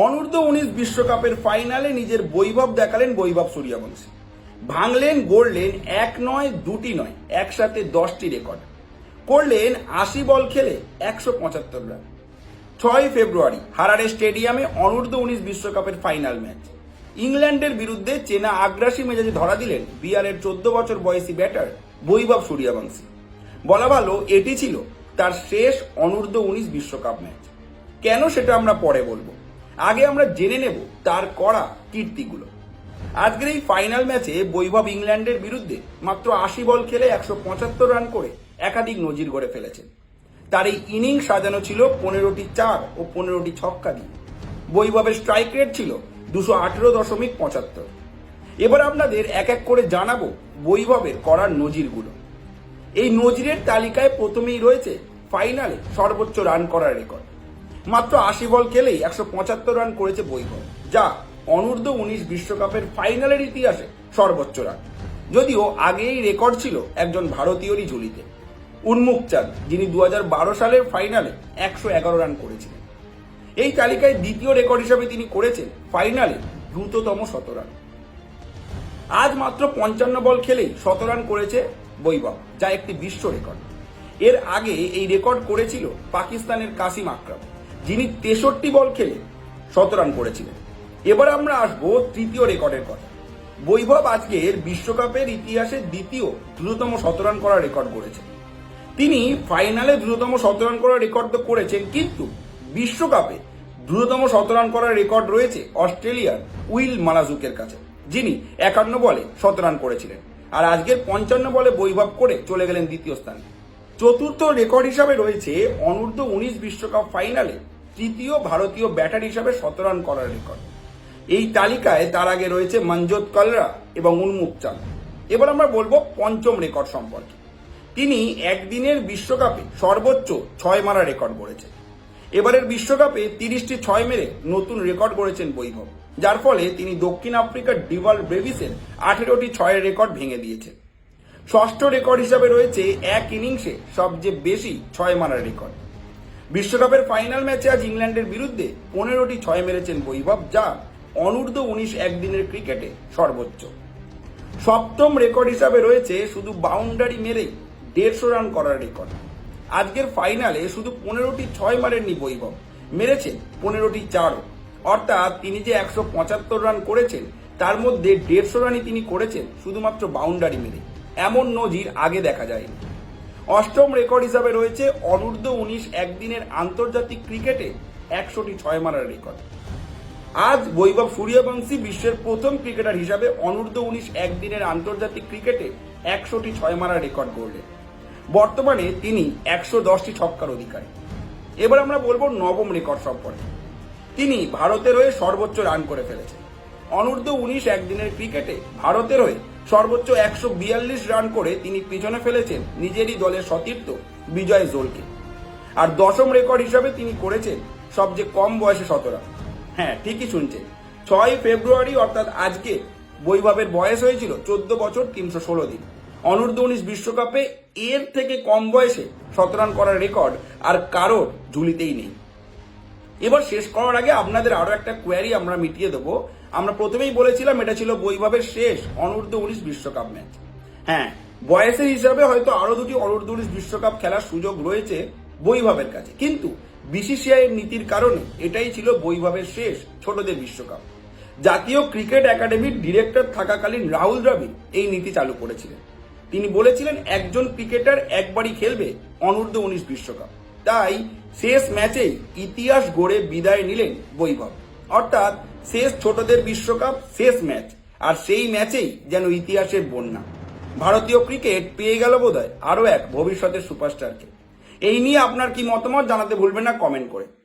অনূর্ধ্ব-19 বিশ্বকাপের ফাইনালে নিজের বৈভব দেখালেন বৈভব সূর্যবংশী। ভাঙলেন গড়লেন এক নয় দুটি নয়, একসাথে 10টি রেকর্ড করলেন। 80 বল খেলে 175 রান। 6 ফেব্রুয়ারি হারারে স্টেডিয়ামে অনূর্ধ্ব-19 বিশ্বকাপের ফাইনাল ম্যাচ। ইংল্যান্ডের বিরুদ্ধে চেনা আগ্রাসী মেজাজে ধরা দিলেন বিহারের 14 বছর বয়সী ব্যাটার বৈভব সূর্যবংশী। বলা ভালো এটি ছিল তার শেষ অনূর্ধ্ব-19 বিশ্বকাপ ম্যাচ। কেন সেটা আমরা পরে বলবো, আগে আমরা জেনে নেব তার করা কীর্তিগুলো। আজকের এই ফাইনাল ম্যাচে বৈভব ইংল্যান্ডের বিরুদ্ধে মাত্র 80 বল খেলে 175 রান করে একাধিক নজির গড়ে ফেলেছেন। তার এই ইনিংস সাজানো ছিল 15টি 4 ও 15টি ছক্কা দিয়ে। বৈভবের স্ট্রাইক রেট ছিল 218.75। এবার আপনাদের এক এক করে জানাবো বৈভবের করার নজিরগুলো। এই নজিরের তালিকায় প্রথমেই রয়েছে ফাইনালে সর্বোচ্চ রান করার রেকর্ড। মাত্র 80 বল খেলেই 175 রান করেছে বৈভব, যা অনূর্ধ্ব-19 বিশ্বকাপের ফাইনালের ইতিহাসে সর্বোচ্চ রান। যদিও আগে এই রেকর্ড ছিল একজন ভারতীয়রই ঝুলিতে, উন্মুক চাঁদ, যিনি 2012 সালের ফাইনালে 111 রান করেছিলেন। এই তালিকায় দ্বিতীয় রেকর্ড হিসাবে তিনি করেছেন ফাইনালে দ্রুততম 100 রান। আজ মাত্র 55 বল খেলেই 100 রান করেছে বৈভব, যা একটি বিশ্ব রেকর্ড। এর আগে এই রেকর্ড করেছিল পাকিস্তানের কাসিম আকরাম, যিনি 63 বল খেলে 100 রান করেছিলেন। এবার আমরা আসবো তৃতীয় রেকর্ডের কথা। বৈভব আজকের বিশ্বকাপের ইতিহাসে দ্বিতীয় দ্রুততম 100 রান করার রেকর্ড করেছেন। তিনি ফাইনালে দ্রুততম 100 রান করার রেকর্ড তো করেছেন, কিন্তু বিশ্বকাপে দ্রুততম 100 রান করার রেকর্ড রয়েছে অস্ট্রেলিয়ার উইল মালাজুকের কাছে, যিনি 51 বলে 100 রান করেছিলেন। আর আজকের 55 বলে বৈভব করে চলে গেলেন দ্বিতীয় স্থানে। চতুর্থ রেকর্ড হিসাবে রয়েছে অনূর্ধ্ব-19 বিশ্বকাপ ফাইনালে তৃতীয় ভারতীয় ব্যাটার হিসাবে 100 রান করার রেকর্ড। এই তালিকায় তার আগে রয়েছে মনজোত কালরা এবং উন্মুক চাঁদ। এবার আমরা বলবো পঞ্চম রেকর্ড সম্পর্কে। তিনি একদিনের বিশ্বকাপে সর্বোচ্চ 6 মারা রেকর্ড করেছেন। এবারের বিশ্বকাপে 30টি 6 মেরে নতুন রেকর্ড করেছেন বৈভব, যার ফলে তিনি দক্ষিণ আফ্রিকার ডিভাল ব্রেভিসের 18টি 6-এর রেকর্ড ভেঙে দিয়েছেন। ষষ্ঠ রেকর্ড হিসাবে রয়েছে এক ইনিংসে সবচেয়ে বেশি 6 মারার রেকর্ড। বিশ্বকাপের ফাইনাল ম্যাচে আজ ইংল্যান্ডের বিরুদ্ধে 15টি 6 মেরেছেন বৈভব, যা অনূর্ধ্ব-19 একদিনের ক্রিকেটে সর্বোচ্চ। সপ্তম রেকর্ড হিসাবে রয়েছে শুধু বাউন্ডারি মেরেই 150 রান করার রেকর্ড। আজকের ফাইনালে শুধু 15টি 6 মারেননি বৈভব, মেরেছেন 15টি 4। অর্থাৎ তিনি যে 175 রান করেছেন তার মধ্যে 150 রানই তিনি করেছেন শুধুমাত্র বাউন্ডারি মেরে। এমন নজির আগে দেখা যায়নি। অষ্টম রেকর্ড হিসাবে রয়েছে অনূর্ধ্ব-19 একদিনের আন্তর্জাতিক ক্রিকেটে 100টি 6 মারার রেকর্ড। আজ বৈভব সূর্যবংশী বিশ্বের প্রথম ক্রিকেটার হিসাবে অনূর্ধ্ব-19 একদিনের আন্তর্জাতিক ক্রিকেটে 100টি 6 মারার রেকর্ড গড়লেন। বর্তমানে তিনি 110টি ছক্কার অধিকারী। এবার আমরা বলবো নবম রেকর্ড সম্পর্কে। তিনি ভারতের হয়ে সর্বোচ্চ রান করে ফেলেছেন। অনূর্ধ্ব-19 একদিনের ক্রিকেটে ভারতের হয়ে সর্বোচ্চ 142 রান করে তিনি পিছনে ফেলেছেন নিজেরই দলের সতীর্থ বিজয় জোলকে। আর দশম রেকর্ড হিসাবে তিনি করেছেন সবচেয়ে কম বয়সে 100 রান। হ্যাঁ, ঠিকই শুনছেন, 6 ফেব্রুয়ারি অর্থাৎ আজকে বৈভবের বয়স হয়েছিল 14 বছর 316 দিন। অনূর্ধ্ব-19 বিশ্বকাপে এর থেকে কম বয়সে 100 রান করার রেকর্ড আর কারোর ঝুলিতেই নেই। এবার শেষ করার আগে আপনাদের আরো একটা কোয়ারি আমরা মিটিয়ে দেবো। আমরা প্রথমেই বলেছিলাম এটা ছিল বৈভবের শেষ অনূর্ধ্ব-19 বিশ্বকাপ ম্যাচ। হ্যাঁ, বয়সের হিসাবে হয়তো আরো দুটি অনূর্ধ্ব-19 বিশ্বকাপ খেলার সুযোগ রয়েছে বৈভবের কাছে, কিন্তু বিসিসিআই এর নীতির কারণে এটাই ছিল বৈভবের শেষ ছোটদের বিশ্বকাপ। জাতীয় ক্রিকেট একাডেমির ডিরেক্টর থাকাকালীন রাহুল দ্রাবিড় এই নীতি চালু করেছিলেন। তিনি বলেছিলেন একজন ক্রিকেটার একবারই খেলবে অনূর্ধ্ব-19 বিশ্বকাপ। তাই শেষ ম্যাচেই ইতিহাস গড়ে বিদায় নিলেন বৈভব। অর্থাৎ শেষ ছোটদের বিশ্বকাপ, শেষ ম্যাচ, আর সেই ম্যাচেই যেন ইতিহাসের বন্যা। ভারতীয় ক্রিকেট পেয়ে গেল বোধহয় আরো এক ভবিষ্যতের সুপারস্টারকে। এই নিয়ে আপনার কি মতামত জানাতে ভুলবেন না কমেন্ট করে।